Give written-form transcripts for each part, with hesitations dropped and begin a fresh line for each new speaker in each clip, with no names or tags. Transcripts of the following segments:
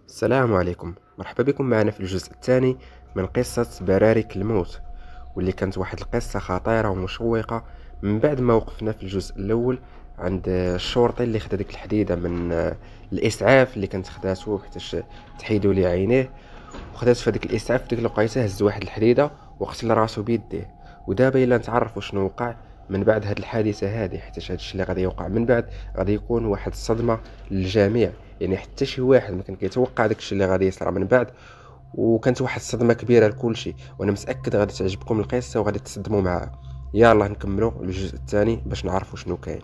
السلام عليكم، مرحبا بكم معنا في الجزء الثاني من قصة برارك الموت، واللي كانت واحد القصة خطيرة ومشوقة. من بعد ما وقفنا في الجزء الأول عند الشرطي اللي خدا ديك الحديدة من الإسعاف اللي كانت خداتو حيتاش تحيدو ليه عينيه، وخدات في هذيك الإسعاف في ديك الوقيته هز واحد الحديدة وقتل راسو بيديه. ودابا إلا نتعرفوا شنو وقع من بعد هاد الحادثة هذه، حيتاش هادشي اللي غادي يوقع من بعد غادي يكون واحد الصدمة للجميع. يعني حتى شي واحد ما كان كيتوقع داكشي اللي غادي يصرى من بعد، وكانت واحد الصدمه كبيره لكل شيء. وانا متاكد غادي تعجبكم القصه وغادي تصدموا معها. يلا نكملوا الجزء الثاني باش نعرفوا شنو كاين.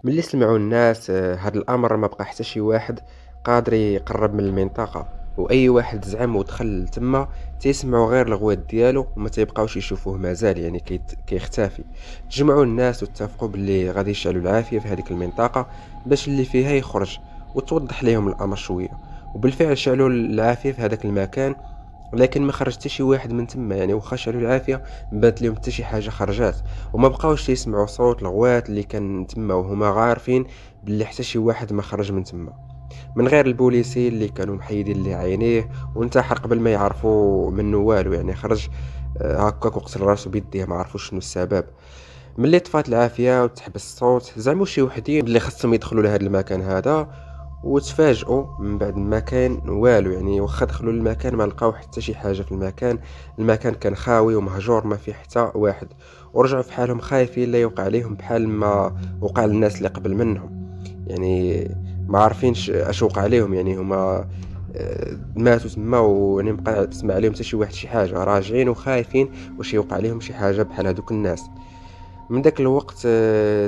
ملي سمعوا الناس هاد الامر ما بقى حتى شي واحد قادر يقرب من المنطقه، واي واحد زعم ودخل تما تيسمعوا غير الغوات ديالو وما تيبقاوش يشوفوه مازال، يعني كيختفي. تجمعوا الناس واتفقوا باللي غادي يشعلوا العافيه في هذيك المنطقه باش اللي فيها يخرج وتوضح لهم الامر شويه. وبالفعل شعلوا العافيه في هذاك المكان، لكن ما خرج حتى شي واحد من تما. يعني واخا شعلوا العافيه ما بانت لهم حتى شي حاجه خرجات، وما بقاوش يسمعوا صوت الغوات اللي كان تما، وهما عارفين باللي حتى شي واحد ما خرج من تما من غير البوليسي اللي كانوا محيدين ليه عينيه وانتحر قبل ما يعرفوا منه والو. يعني خرج هكاك وقتل راسو بيديه، ما عرفوش شنو السبب. ملي طفات العافيه وتحبس الصوت زعموا شي وحدين اللي خصهم يدخلوا لهذا المكان هذا، وتفاجئوا من بعد ما كان والو. يعني واخا دخلوا للمكان ما لقاو حتى شي حاجه في المكان. المكان كان خاوي ومهجور ما فيه حتى واحد، ورجعوا في حالهم خايفين لا يوقع عليهم بحال ما وقع للناس اللي قبل منهم. يعني ما عارفينش اش وقع عليهم، يعني هما ماتوا تما ويعني مبقى تسمع عليهم حتى شي واحد شي حاجه، راجعين وخايفين واش يوقع عليهم شي حاجه بحال هذوك الناس. من داك الوقت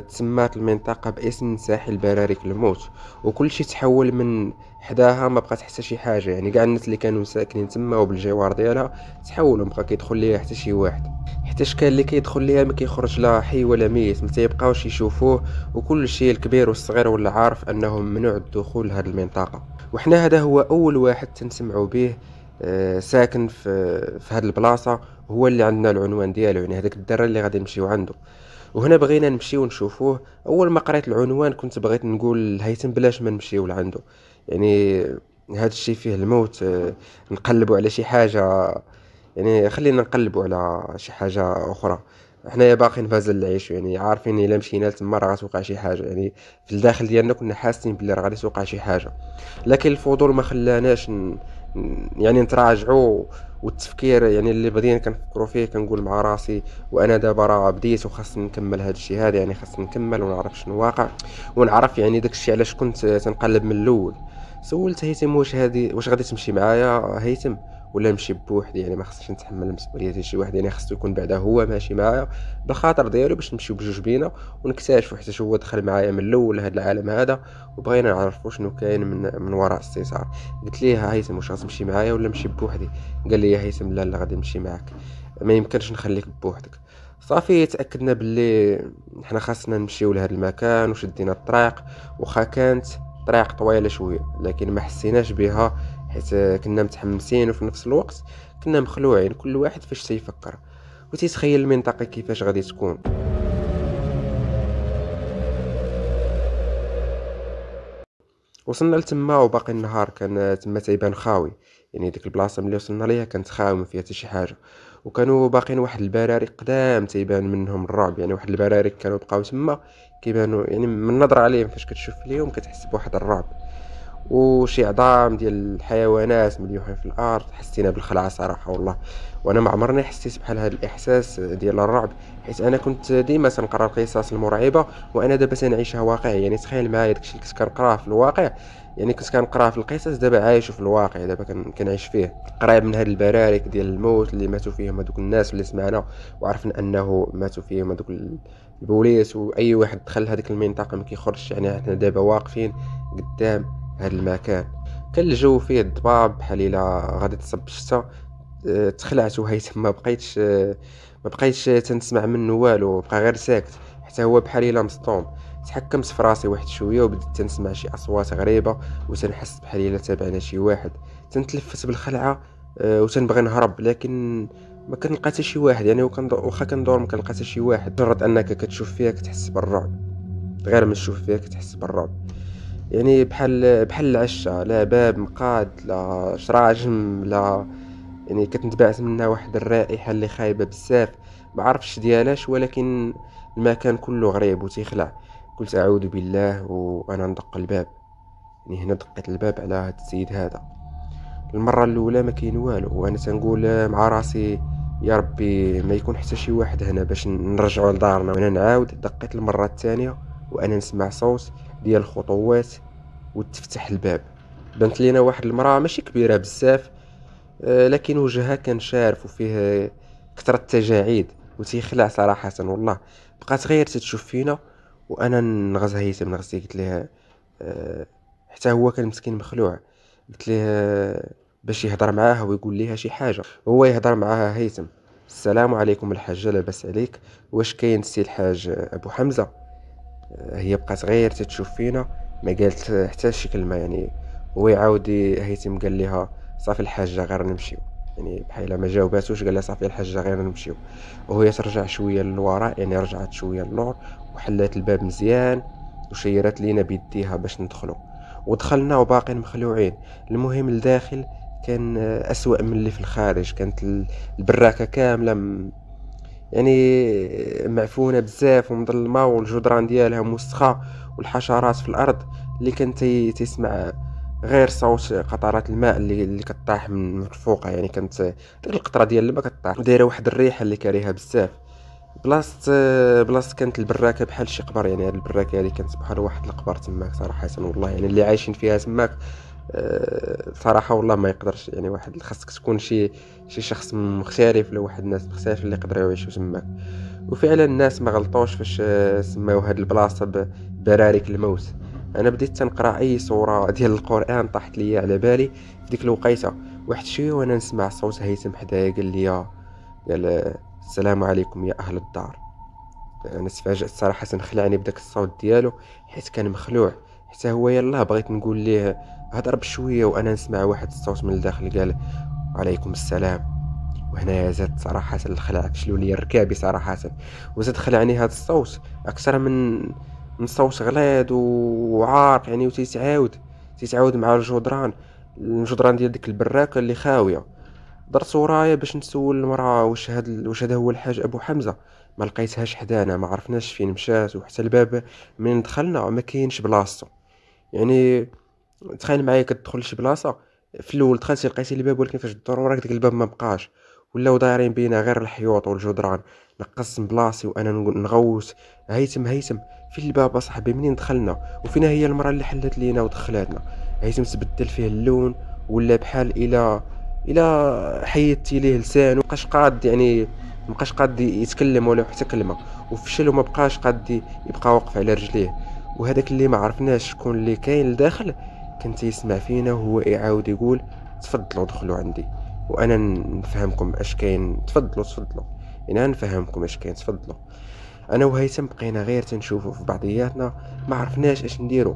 تسمات المنطقة باسم ساحل برارك الموت، وكل شيء تحول من حداها. ما بقات حتى شي حاجة، يعني كاع الناس اللي كانوا ساكنين تما وبالجوار ديالها تحولوا، مبقى كيدخل ليها حتى شي واحد. حيتاش كان اللي كيدخل ليها ما كيخرج لا حي ولا ميت، ما تيبقاوش يشوفوه. وكل شيء الكبير والصغير ولا عارف انه ممنوع الدخول لهذه المنطقة. وحنا هذا هو اول واحد تنسمعوا به ساكن في هذه البلاصة، هو اللي عندنا العنوان ديالو، يعني هذاك الدرة اللي غادي نمشيو عنده. وهنا بغينا نمشيو نشوفوه. اول ما قريت العنوان كنت بغيت نقول لهيثم بلاش ما نمشيو لعنده، يعني هذا الشيء فيه الموت. نقلبوا على شي حاجه، يعني خلينا نقلبوا على شي حاجه اخرى. حنايا باقيين فازل العيش، يعني عارفين الا مشينا لتما راه غتوقع شي حاجه. يعني في الداخل ديالنا كنا حاسين بلي راه غادي توقع شي حاجه، لكن الفضول ما خلاناش يعني نتراجعوا. والتفكير يعني اللي بدينا كنفكروا فيه كنقول مع راسي وانا دابا راه بديت وخاصني نكمل هذا الشيء هذا، يعني خاصني نكمل ونعرف شنو واقع ونعرف يعني داك الشيء علاش كنت تنقلب من الاول. سولت هيثم واش غادي تمشي معايا هيثم ولا نمشي بوحدي؟ يعني ما خصنيش نتحمل مسؤوليه شي واحد، يعني خصو يكون بعدا هو ماشي معايا بالخاطر ديالو باش نمشيو بجوج بينا ونكتشفوا حيت هو دخل معايا من الاول هذا العالم هذا، وبغينا نعرفوا شنو كاين من وراء الستار. قلت ليه هيثم واش غتمشي معايا ولا نمشي بوحدي؟ قال لي يا هيثم لا غادي نمشي معاك، ما يمكنش نخليك بوحدك. صافي تاكدنا باللي حنا خاصنا نمشيو لهذا المكان وشدينا الطريق. وخا كانت طريق طويله شويه لكن ما حسيناش بها، حيت كنا متحمسين وفي نفس الوقت كنا مخلوعين، كل واحد فاش تيفكر وتيتخيل المنطقه كيفاش غادي تكون. وصلنا لتما وباقي النهار كان تما تيبان خاوي. يعني ديك البلاصه ملي وصلنا ليها كانت خاوي ما فيها حتى شي حاجه، وكانوا باقيين واحد البراريق قدام تيبان منهم الرعب. يعني واحد البراريق كانوا بقاو تما كيبانوا، يعني من النظره عليهم فاش كتشوف ليهم كتحس بواحد الرعب. وشي عظام ديال الحيوانات مليوحين في الارض، حسينا بالخلعه صراحه والله. وانا ما عمرني حسيت بحال هذا الاحساس ديال الرعب، حيت انا كنت ديما تنقرا القصص المرعبه وانا دابا تنعيشها واقعي. يعني تخيل معايا داكشي اللي كنت كنقراه في الواقع، يعني كنت كنقراه في القصص دابا عايشه في الواقع، دابا كنعيش فيه قريب من هاد البرارك ديال الموت اللي ماتوا فيهم هذوك الناس اللي سمعنا وعرفنا انه ماتوا فيهم هذوك البوليس. واي واحد دخل هذيك المنطقه ما كيخرجش. يعني احنا دابا واقفين قدام هذا المكان، كان الجو فيه الضباب بحال الا غادي تصب الشتا. تخلعت وهيثم ما بقيتش تنسمع منه والو، بقى غير ساكت حتى هو بحال الا مصطوم. تحكمت في راسي واحد شويه وبديت تنسمع شي اصوات غريبه وتنحس بحال الا تابعنا شي واحد. تنتلفت بالخلعه وتنبغي نهرب لكن ما كنلقى حتى شي واحد. يعني واخا كندور ما كنلقى حتى شي واحد. مجرد انك كتشوف فيها كتحس بالرعب، غير ما تشوف فيها كتحس بالرعب. يعني بحال العشة، لا باب مقاد لا شراجم لا، يعني كتنتبعث منها واحد الرائحة اللي خايبة بزاف، ما عرفتش ديالاش، ولكن المكان كله غريب وتيخلع. قلت أعوذ بالله وأنا ندق الباب. يعني هنا دقيت الباب على هاد السيد هذا المرة الأولى، ما كاين والو، وأنا تنقول مع راسي يا ربي ما يكون حتى شي واحد هنا باش نرجعو لدارنا. وأنا نعاود دقيت المرة الثانية وأنا نسمع صوت ديال الخطوات وتفتح الباب. بانت لينا واحد المرأة ماشي كبيرة بزاف، لكن وجهها كان شارف وفيه كثرة تجاعيد وتيخلع صراحة والله. بقات غير تتشوف فينا وأنا نغز هيثم نغزي، قلت لها حتى هو كان مسكين مخلوع. قلت ليه باش يهضر معاها ويقول ليها شي حاجة. هو يهضر معاها هيثم: السلام عليكم الحاجة، لاباس عليك؟ واش كاين السي الحاج أبو حمزة؟ هي بقات غير تتشوف فينا، ما قالت حتى شي كلمة يعني. هو يعاود هيثم قال لها: صافي الحاجة غير نمشيو. يعني بحال ما جاوباتوش، قال لها صافي الحاجة غير نمشيو. وهي ترجع شوية للوراء، يعني رجعت شوية للور وحلات الباب مزيان وشيرت لينا بيديها باش ندخلو. ودخلنا وباقين مخلوعين. المهم الداخل كان أسوأ من اللي في الخارج. كانت البراكة كاملة يعني معفونة بزاف ومظلمة، والجدران ديالها مسخة، والحشرات في الأرض اللي كان تسمع غير صوت قطرات الماء اللي كطاح من فوقها. يعني كانت ديك القطرة ديال الماء كطاح ودايره واحد الريحة اللي كارهها بزاف. بلاصة كانت البراكة بحال شي قبر. يعني هاد البراكة هادي كانت بحال واحد القبر تماك صراحة والله. يعني اللي عايشين فيها تماك صراحة والله ما يقدرش. يعني واحد خاصك تكون شي شخص مختلف، لو واحد الناس مختلف اللي يقدروا يعيشوا تماك. وفعلا الناس ما غلطوش فاش سماو هاد البلاصة ببرارك الموت. انا بديت تنقرا اي سورة ديال القرآن طاحت لي على بالي في ديك الوقيته. واحد شويه وانا نسمع صوت هيثم حدايا قال لي، قال: السلام عليكم يا اهل الدار. انا تفاجأت صراحة، خلعني بداك الصوت ديالو حيت كان مخلوع. حتى هو يلاه بغيت نقول ليه هضر بشوية وانا نسمع واحد الصوت من الداخل قال: عليكم السلام. وهنا زاد صراحة الخلع كشلو لي ركابي صراحة. وزاد خلعني هذا الصوت أكثر من صوت غليظ وعارق يعني. تيتعاود مع الجدران ديال ديك البراكة اللي خاوية. درت ورايا باش نسول المرأة واش هذا هو الحاج أبو حمزة. ما لقيتهاش حدانا، ما عرفناش فين مشات، وحتى الباب من دخلنا ما كاينش بلاصتو. يعني تخيل معايا كتدخل شي بلاصه، في الاول دخلتي لقيتي الباب، ولكن فاش دور وراك داك الباب ما بقاش، ولاو دايرين بينا غير الحيوط والجدران. نقصت من بلاصتي وانا نغوت: هيثم فين الباب اصاحبي؟ منين دخلنا؟ وفينا هي المراه اللي حلت لينا ودخلاتنا؟ هيثم تبدل فيه اللون، ولا بحال الى حيدتي ليه لسانه مبقاش قاد، يعني مبقاش قاد يتكلم ولا حتى كلمه، وفشل وما بقاش قاد يبقى واقف على رجليه. وهذاك اللي ما عرفناش شكون اللي كاين لداخل كان تيسمع فينا وهو يعاود يقول: تفضلوا دخلوا عندي وانا نفهمكم اش كاين. تفضلوا انا نفهمكم اش كاين، تفضلوا. انا وهيثم بقينا غير تنشوفوا في بعضياتنا، ما عرفناش اش نديروا.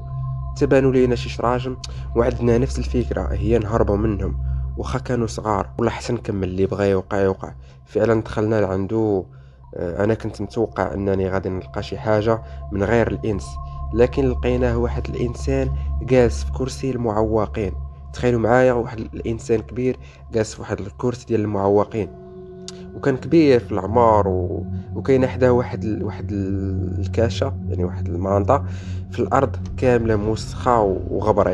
تبانوا لينا شي شراجم وعندنا نفس الفكره، هي نهربوا منهم وخا كانوا صغار، ولا حسن نكمل اللي بغى يوقع. فعلا دخلنا لعندو. انا كنت متوقع انني غادي نلقى شي حاجه من غير الانس، لكن لقيناه واحد الانسان جالس في كرسي المعوقين. تخيلوا معايا واحد الانسان كبير جالس في واحد الكرسي ديال المعوقين، وكان كبير في العمر وكاين حداه واحد الكاشه، يعني واحد المانطا في الارض كامله موسخه وغبره.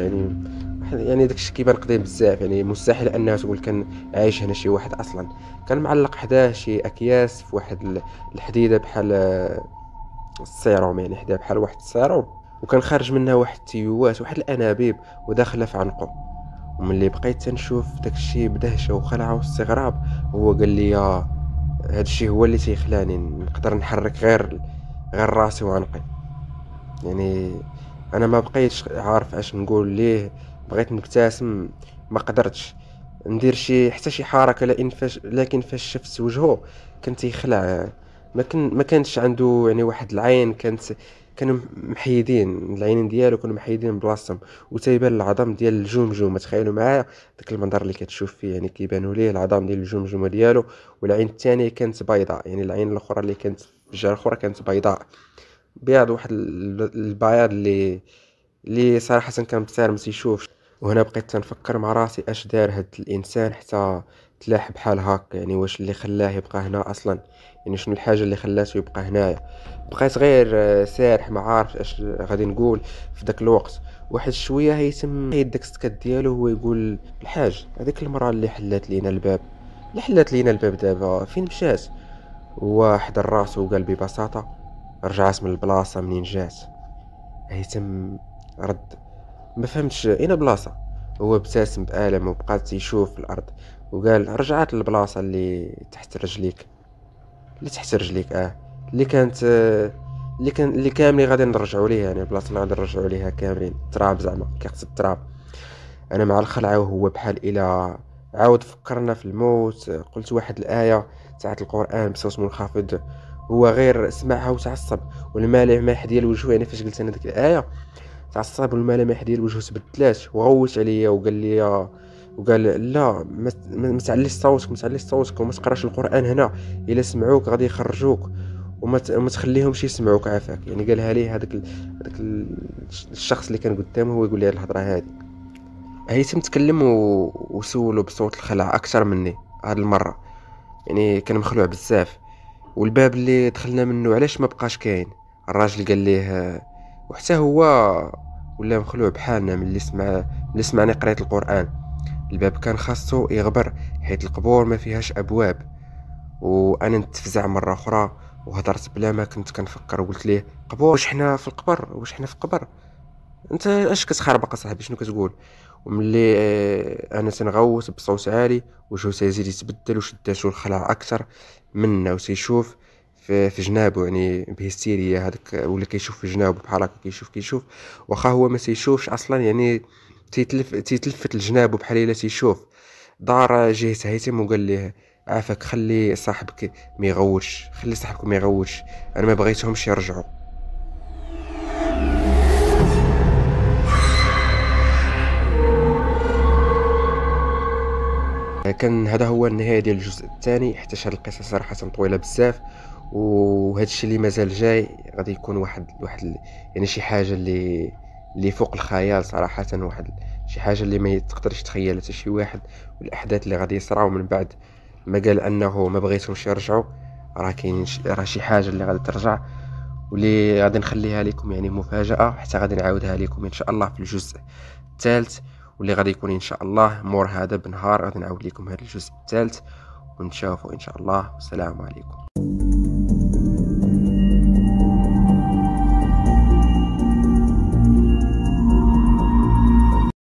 يعني داكشي كيبان قديم بزاف، يعني مستحيل انه تقول كان عايش هنا شي واحد اصلا. كان معلق حداه شي اكياس في واحد الحديده بحال السيروم، يعني حداه بحال واحد السيروم، وكان خارج منها واحد التيوات واحد الانابيب وداخله في عنقه. وملي بقيت تنشوف داكشي بدهشه وخلعه واستغراب، هو قال لي: هادشي هو اللي تيخلاني نقدر نحرك غير راسي وعنقي. يعني انا ما بقيتش عارف اش نقول ليه. بغيت نبتسم، ما قدرتش ندير حتى شي حركه، لكن فاش شفت وجهه كنت يخلع. ما كانش عنده يعني واحد العين، كانوا محيدين العينين ديالو، كانوا محيدين بلاصتهم، وتيبان العظم ديال الجمجمه. تخيلوا معايا داك المنظر اللي كتشوف فيه، يعني كيبانوا ليه العظام ديال الجمجمه ديالو. والعين الثانيه كانت بيضاء، يعني العين الاخرى اللي كانت في الجهه الاخرى كانت بيضاء، بياض واحد البياض اللي صراحة كان بصير ما تيشوفش. وهنا بقيت تنفكر مع راسي اش دار هاد الانسان حتى تلاح بحال هاك، يعني واش اللي خلاه يبقى هنا اصلا؟ يعني شنو الحاجة اللي خلاته يبقى هنايا؟ بقيت غير سارح ما عارف اش غادي نقول في داك الوقت. واحد شوية هيتم هيد داك السكات ديالو، هو يقول الحاج هذيك المرأة اللي حلات لينا الباب، اللي حلات لينا الباب دابا فين مشات؟ هو حضر راسو وقال ببساطة رجعت من البلاصة منين جات. هيتم رد ما فهمتش اين بلاصة. هو ابتسم بألم وبقى يشوف في الأرض وقال رجعت للبلاصة اللي تحت رجليك، اللي تحت رجليك اللي كانت اللي كاملين غادي نرجعوا ليها، يعني البلاصة اللي غادي نرجعوا ليها كاملين تراب، زعما كيقصد التراب. انا مع الخلعة وهو بحال الى عاود فكرنا في الموت. قلت واحد الآية تاعت القرآن بصوت منخفض، هو غير سمعها وتعصب، والملامح ديال وجهه، يعني فاش قلت انا ديك الآية تعصب والملامح ديال وجهه تبدلات وغوت عليا وقال لي وقال لا ما تعليش صوتك، ما تعليش صوتك وما تقراش القرآن هنا، الا سمعوك غادي يخرجوك، وما تخليهمش يسمعوك عافاك. يعني قالها لي الشخص اللي كان قدامه هو يقول لي هاد الهضره هذه. هيثم تكلم وسولو بصوت الخلع اكثر مني هاد المره، يعني كان مخلوع بزاف. والباب اللي دخلنا منه علاش ما بقاش كاين؟ الراجل قال ليه وحتى هو ولا مخلوع بحالنا ملي سمعني قريت القرآن. الباب كان خاصو يغبر حيت القبور ما فيهاش ابواب. وانا نتفزع مره اخرى وهضرت بلا ما كنت كنفكر وقلت ليه قبور؟ واش حنا في القبر؟ واش حنا في قبر؟ انت اش كتخربق اصاحبي؟ شنو كتقول؟ وملي انا تنغوت بصوت عالي وجهه تيزيد يتبدل وشداتو الخلع اكثر منا وتيشوف في جنابه، يعني بهستيريا هذاك ولا كيشوف في جنابه بحال هكا كيشوف واخا هو ما تيشوفش اصلا، يعني تيتلفت لجنابه بحال الا تيشوف. دار جهه هيثم وقال ليه عافاك خلي صاحبك ما يغوتش، خلي صاحبك ما يغوتش، انا ما بغيتهمش يرجعوا. كان هذا هو النهاية ديال الجزء الثاني، حتى هاد القصة صراحة طويلة بزاف، وهذا الشيء اللي مازال جاي غادي يكون يعني شي حاجة اللي فوق الخيال صراحة، شي حاجة اللي ما تقدرش تخيلها حتى شي واحد. والأحداث اللي غادي يصراو من بعد ما قال أنه ما بغيتهمش يرجعوا، راه كاين راه شي حاجة اللي غادي ترجع، واللي غادي نخليها لكم يعني مفاجأة، حتى غادي نعاودها لكم إن شاء الله في الجزء الثالث، واللي غادي يكون ان شاء الله مور هذا بنهار غادي نعاود لكم هذا الجزء الثالث، ونشوفوا ان شاء الله. والسلام عليكم.